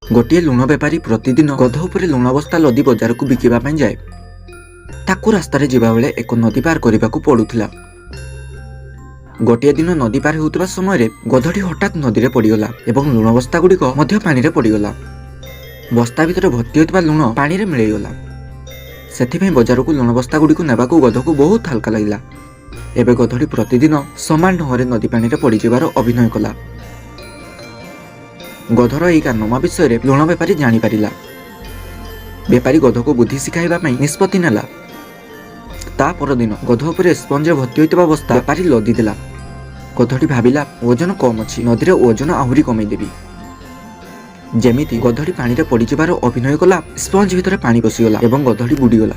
गोटे लुण बेपारी प्रतिदिन गध उपरे लुण बस्ता लदी बजार को बिकिबा पई जाए। ताकू रास्ता रे जिबा बेले एक नदी पार करबाकू पड़ुथिला। गोटे दिन नदी पार होउतबा समय रे गधटी हठात नदी रे पड़ीगला एवं लुण बस्ता गुड़िक मध्य पानी रे पड़ीगला। बस्ता भितर भर्ती होइतबा लुण पानी रे मिलैगला। सेथिपई बजार को लुण बस्ता गुड़िक नेबाकू गध को बहुत हल्का लगिला। एबे गधटी प्रतिदिन समान ढंग रे नदी पानी रे पड़ी जिबार अभिनय कला। गधर एही कारनामा विषय रे लुण बेपारी जानी पारिला। बेपारी गध को बुद्धि शिखाइबा पई निष्पत्ति नेला। ता परदिन गध उपरे स्पंज भर्ती होइतबा बस्ता बेपारी लदी देला। गधटी भाबिला ओजन कम अछि, नदी रे ओजन आहुरी कमै देबी। जेमिति गधटी पानी रे पड़ी जिबार अभिनय कला, स्पंज भितर पानी पसिगला एवं गधटी बुडीगला।